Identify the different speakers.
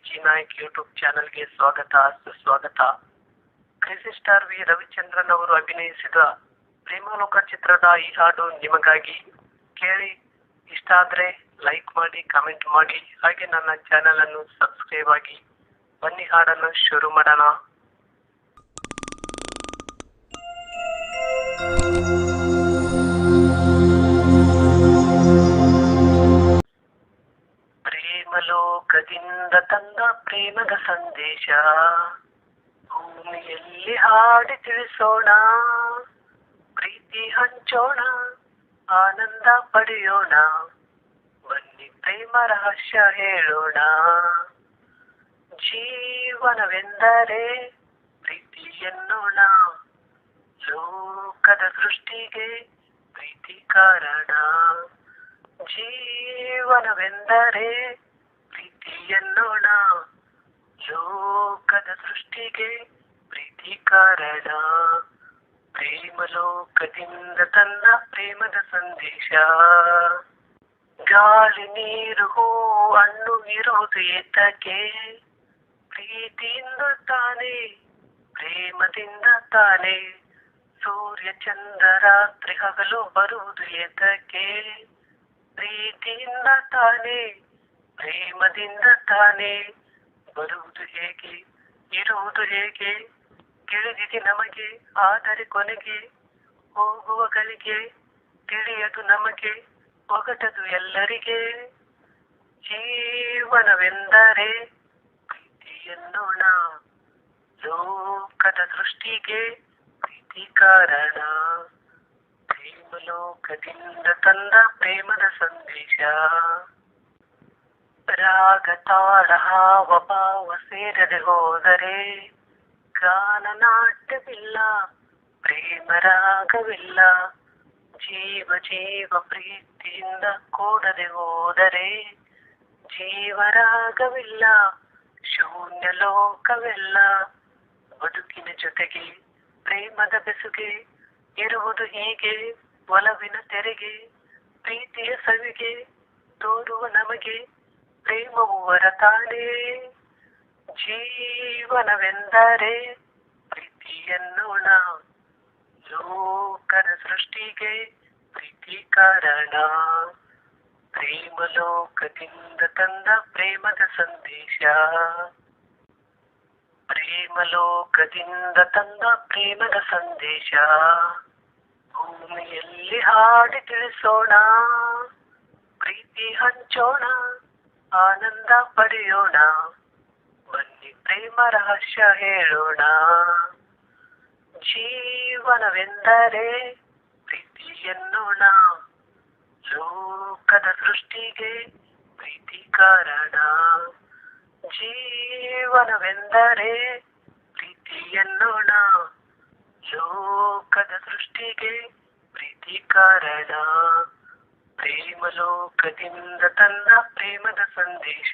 Speaker 1: G Nayak YouTube ಚಾನೆಲ್ಗೆ ಸ್ವಾಗತ ಸುಸ್ವಾಗತ. ಕ್ರೇಜಿ ಸ್ಟಾರ್ ವಿ ರವಿಚಂದ್ರನ್ ಅವರು ಅಭಿನಯಿಸಿದ ಪ್ರೇಮಲೋಕ ಚಿತ್ರದ ಈ ಹಾಡು ನಿಮಗಾಗಿ. ಕೇಳಿ, ಇಷ್ಟ ಆದ್ರೆ ಲೈಕ್ ಮಾಡಿ, ಕಮೆಂಟ್ ಮಾಡಿ, ಹಾಗೆ ನನ್ನ ಚಾನೆಲ್ ಅನ್ನು ಸಬ್ಸ್ಕ್ರೈಬ್ ಆಗಿ. ಬನ್ನಿ ಹಾಡನ್ನು ಶುರು ಮಾಡೋಣ. ಪ್ರೇಮಲೋಕದಿಂದ ತಂದ ಪ್ರೇಮದ ಸಂದೇಶ ಭೂಮಿಯಲ್ಲಿ ಹಾಡಿ ತಿಳಿಸೋಣ. ಪ್ರೀತಿ ಹಂಚೋಣ, ಆನಂದ ಪಡೆಯೋಣ, ಬನ್ನಿ ಪ್ರೇಮ ರಹಸ್ಯ ಹೇಳೋಣ. ಜೀವನವೆಂದರೆ ಪ್ರೀತಿ ಎನ್ನೋಣ, ಲೋಕದ ಸೃಷ್ಟಿಗೆ ಪ್ರೀತಿ ಕಾರಣ. ಜೀವನವೆಂದರೆ ಪ್ರೀತಿ ಎನ್ನೋಣ, ಲೋಕದ ಸೃಷ್ಟಿಗೆ ಪ್ರೀತಿ ಕಾರಣ. ಪ್ರೇಮಲೋಕದಿಂದ ತಂದ ಪ್ರೇಮದ ಸಂದೇಶ. ಗಾಳಿ ನೀರು ಹೂ ಹಣ್ಣು ಇರುವುದು ಏತಕ್ಕೆ? ಪ್ರೀತಿಯಿಂದ ತಾನೇ, ಪ್ರೇಮದಿಂದ ತಾನೇ. ಸೂರ್ಯ ಚಂದ್ರ ರಾತ್ರಿ ಹಗಲು ಬರುವುದು ಏತಕ್ಕೆ? ಪ್ರೀತಿಯಿಂದ ತಾನೇ, ಪ್ರೇಮದಿಂದ ತಾನೇ. ಬರುವುದು ಹೇಗೆ, ಇರುವುದು ಹೇಗೆ ತಿಳಿದಿದೆ ನಮಗೆ, ಆದರೆ ಕೊನೆಗೆ ಹೋಗುವ ಗಳಿಗೆ ತಿಳಿಯದು ನಮಗೆ, ಒಗಟದು ಎಲ್ಲರಿಗೆ. ಜೀವನವೆಂದರೆ ಪ್ರೀತಿ ಎನ್ನೋಣ, ಲೋಕದ ಸೃಷ್ಟಿಗೆ ಪ್ರೀತಿ ಕಾರಣ. ಪ್ರೇಮಲೋಕದಿಂದ ತಂದ ಪ್ರೇಮದ ಸಂದೇಶ. ರಾಗ ತಾಳ ಹಾವ ಭಾವ ಸೇರದೆ ಹೋದರೆ ಗಾನ ನಾಟ್ಯವಿಲ್ಲ, ಪ್ರೇಮ ರಾಗವಿಲ್ಲ. ಜೀವ ಜೀವ ಪ್ರೀತಿಯಿಂದ ಕೂಡದೆ ಹೋದರೆ ಜೀವರಾಗವಿಲ್ಲ, ಶೂನ್ಯ ಲೋಕವೆಲ್ಲ. ಬದುಕಿನ ಜೊತೆಗೆ ಪ್ರೇಮದ ಬೆಸುಗೆ ಇರುವುದು ಹೀಗೆ, ಒಲವಿನ ತೆರೆಗೆ ಪ್ರೀತಿಯ ಸವಿಗೆ ತೋರುವ ನಮಗೆ ಪ್ರೇಮವು ವರತಾನೇ. ಜೀವನವೆಂದರೆ ಪ್ರೀತಿ ಎನ್ನೋಣ, ಲೋಕದ ಸೃಷ್ಟಿಗೆ ಪ್ರೀತಿ ಕಾರಣ. ಪ್ರೇಮಲೋಕದಿಂದ ತಂದ ಪ್ರೇಮದ ಸಂದೇಶ. ಪ್ರೇಮಲೋಕದಿಂದ ತಂದ ಪ್ರೇಮದ ಸಂದೇಶ. ಭೂಮಿಯಲ್ಲಿ ಹಾಡಿ ತಿಳಿಸೋಣ, ಪ್ರೀತಿ ಹಂಚೋಣ, ಆನಂದ ಪಡೆಯೋಣ, ಬನ್ನಿ ಪ್ರೇಮ ರಹಸ್ಯ ಹೇಳೋಣ. ಜೀವನವೆಂದರೆ ಪ್ರೀತಿ ಎನ್ನೋಣ, ಲೋಕದ ಸೃಷ್ಟಿಗೆ ಪ್ರೀತಿ ಕಾರಣ. ಜೀವನವೆಂದರೆ ಪ್ರೀತಿ ಎನ್ನೋಣ, ಲೋಕದ ಸೃಷ್ಟಿಗೆ ಪ್ರೀತಿ ಕಾರಣ. ಪ್ರೇಮಲೋಕದಿಂದ ತಂದ ಪ್ರೇಮದ ಸಂದೇಶ.